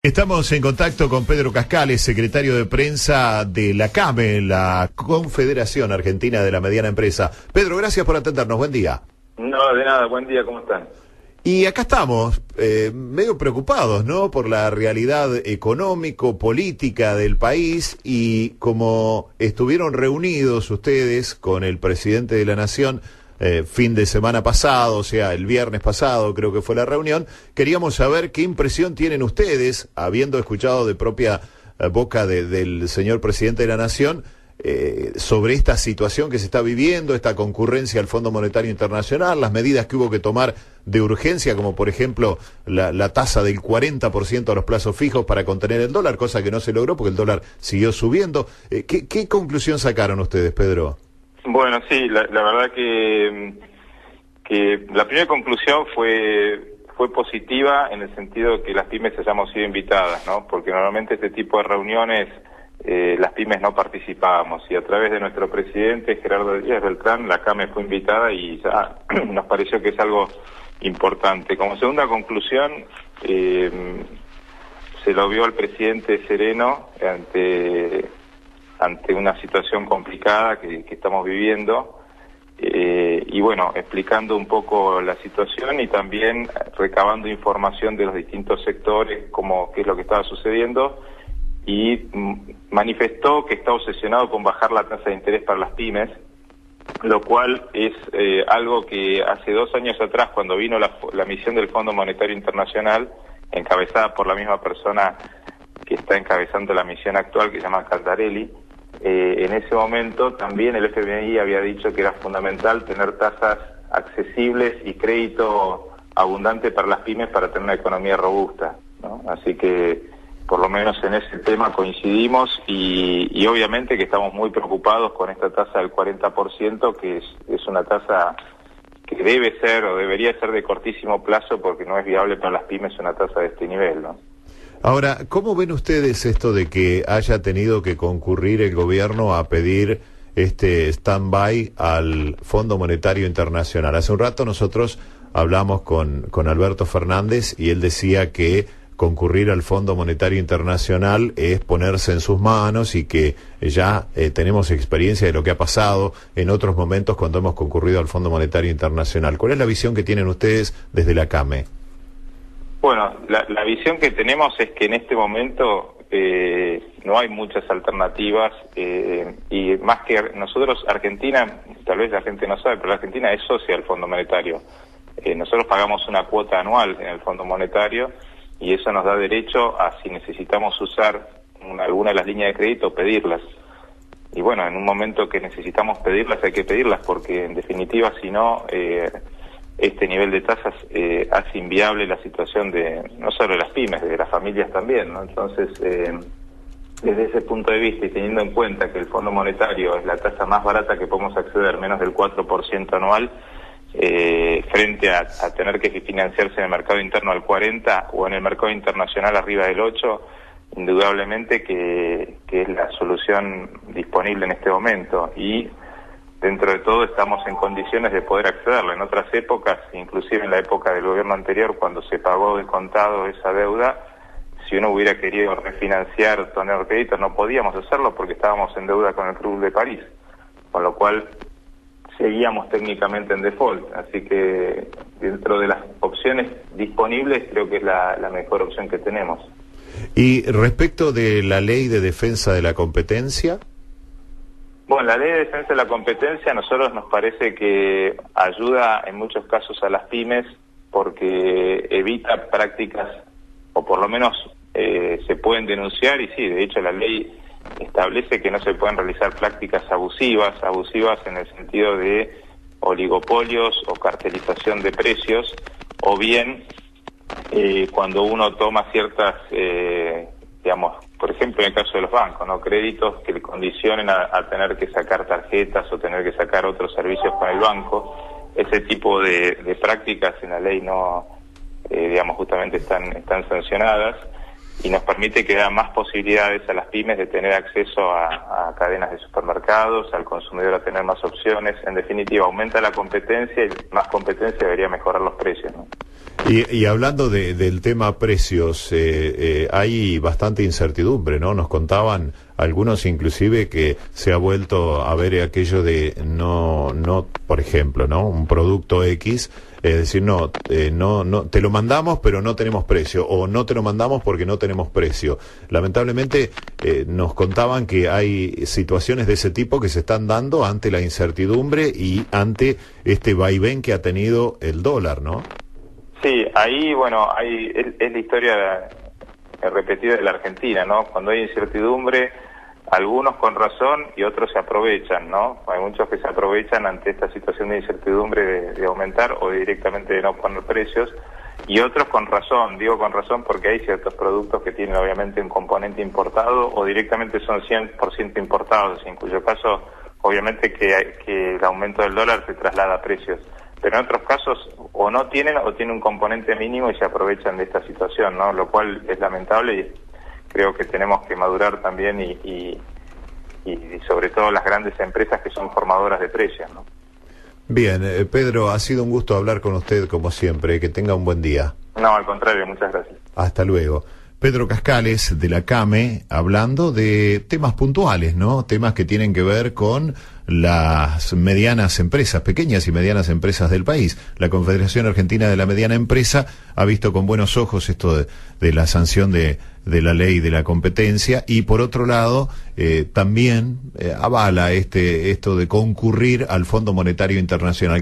Estamos en contacto con Pedro Cascales, secretario de prensa de la CAME, la Confederación Argentina de la Mediana Empresa. Pedro, gracias por atendernos, buen día. No, de nada, buen día, ¿cómo están? Y acá estamos, medio preocupados, ¿no?, por la realidad económico-política del país, y como estuvieron reunidos ustedes con el presidente de la Nación fin de semana pasado, o sea, el viernes pasado creo que fue la reunión, queríamos saber qué impresión tienen ustedes, habiendo escuchado de propia boca del señor presidente de la Nación, sobre esta situación que se está viviendo, esta concurrencia al Fondo Monetario Internacional, las medidas que hubo que tomar de urgencia, como por ejemplo la tasa del 40% a los plazos fijos para contener el dólar, cosa que no se logró porque el dólar siguió subiendo. ¿Qué conclusión sacaron ustedes, Pedro? Bueno, sí, la verdad que la primera conclusión fue positiva en el sentido de que las pymes hayamos sido invitadas, ¿no? Porque normalmente este tipo de reuniones las pymes no participábamos, y a través de nuestro presidente Gerardo Díaz Beltrán la CAME fue invitada y ya nos pareció que es algo importante. Como segunda conclusión, se lo vio al presidente sereno ante una situación complicada que estamos viviendo, y bueno, explicando un poco la situación y también recabando información de los distintos sectores, como qué es lo que estaba sucediendo, y manifestó que está obsesionado con bajar la tasa de interés para las pymes, lo cual es algo que hace 2 años atrás, cuando vino la misión del Fondo Monetario Internacional, encabezada por la misma persona que está encabezando la misión actual, que se llama Caldarelli, en ese momento también el FMI había dicho que era fundamental tener tasas accesibles y crédito abundante para las pymes para tener una economía robusta, ¿no? Así que por lo menos en ese tema coincidimos, y obviamente que estamos muy preocupados con esta tasa del 40%, que es una tasa que debe ser o debería ser de cortísimo plazo, porque no es viable para las pymes una tasa de este nivel, ¿no? Ahora, ¿cómo ven ustedes esto de que haya tenido que concurrir el gobierno a pedir este stand-by al Fondo Monetario Internacional? Hace un rato nosotros hablamos con Alberto Fernández y él decía que concurrir al Fondo Monetario Internacional es ponerse en sus manos, y que ya tenemos experiencia de lo que ha pasado en otros momentos cuando hemos concurrido al Fondo Monetario Internacional. ¿Cuál es la visión que tienen ustedes desde la CAME? Bueno, la visión que tenemos es que en este momento no hay muchas alternativas, y más que nosotros, Argentina, tal vez la gente no sabe, pero la Argentina es socia del Fondo Monetario. Nosotros pagamos una cuota anual en el Fondo Monetario, y eso nos da derecho a, si necesitamos usar alguna de las líneas de crédito, pedirlas. Y bueno, en un momento que necesitamos pedirlas, hay que pedirlas, porque en definitiva, si no, este nivel de tasas hace inviable la situación de no solo de las pymes, de las familias también, ¿no? Entonces, desde ese punto de vista, y teniendo en cuenta que el Fondo Monetario es la tasa más barata que podemos acceder, menos del 4% anual, frente a tener que financiarse en el mercado interno al 40% o en el mercado internacional arriba del 8%, indudablemente que es la solución disponible en este momento, y dentro de todo estamos en condiciones de poder accederla. En otras épocas, inclusive en la época del gobierno anterior, cuando se pagó de contado esa deuda, si uno hubiera querido refinanciar, tener créditos, no podíamos hacerlo porque estábamos en deuda con el Club de París, con lo cual seguíamos técnicamente en default. Así que dentro de las opciones disponibles, creo que es la mejor opción que tenemos. Y respecto de la Ley de Defensa de la Competencia. Bueno, la Ley de Defensa de la Competencia a nosotros nos parece que ayuda en muchos casos a las pymes, porque evita prácticas, o por lo menos se pueden denunciar, y sí, de hecho la ley establece que no se pueden realizar prácticas abusivas en el sentido de oligopolios o cartelización de precios, o bien cuando uno toma ciertas, digamos, por ejemplo en el caso de los bancos, ¿no?, créditos que le condicionen a tener que sacar tarjetas o tener que sacar otros servicios con el banco. Ese tipo de prácticas en la ley no, digamos, justamente están sancionadas. nos permite que da más posibilidades a las pymes de tener acceso a cadenas de supermercados, al consumidor a tener más opciones. En definitiva, aumenta la competencia y más competencia debería mejorar los precios, ¿no? Y hablando del tema precios, hay bastante incertidumbre, ¿no? Nos contaban algunos inclusive que se ha vuelto a ver aquello de no, por ejemplo, ¿no? Un producto X, es decir, no, te lo mandamos pero no tenemos precio, o no te lo mandamos porque no tenemos precio. Lamentablemente nos contaban que hay situaciones de ese tipo que se están dando ante la incertidumbre y ante este vaivén que ha tenido el dólar, ¿no? Sí, ahí, bueno, es la historia repetida de la Argentina, ¿no? Cuando hay incertidumbre, algunos con razón y otros se aprovechan, ¿no? Hay muchos que se aprovechan ante esta situación de incertidumbre de aumentar o directamente de no poner precios, y otros con razón. Digo con razón porque hay ciertos productos que tienen obviamente un componente importado o directamente son 100% importados, en cuyo caso obviamente que el aumento del dólar se traslada a precios. Pero en otros casos o no tienen o tienen un componente mínimo y se aprovechan de esta situación, ¿no? Lo cual es lamentable y creo que tenemos que madurar también y sobre todo las grandes empresas que son formadoras de precios, ¿no? Bien, Pedro, ha sido un gusto hablar con usted como siempre. Que tenga un buen día. No, al contrario, muchas gracias. Hasta luego. Pedro Cascales, de la CAME, hablando de temas puntuales, ¿no? Temas que tienen que ver con las medianas empresas, pequeñas y medianas empresas del país. La Confederación Argentina de la Mediana Empresa ha visto con buenos ojos esto de la sanción de la ley de la competencia y, por otro lado, también avala esto de concurrir al Fondo Monetario Internacional.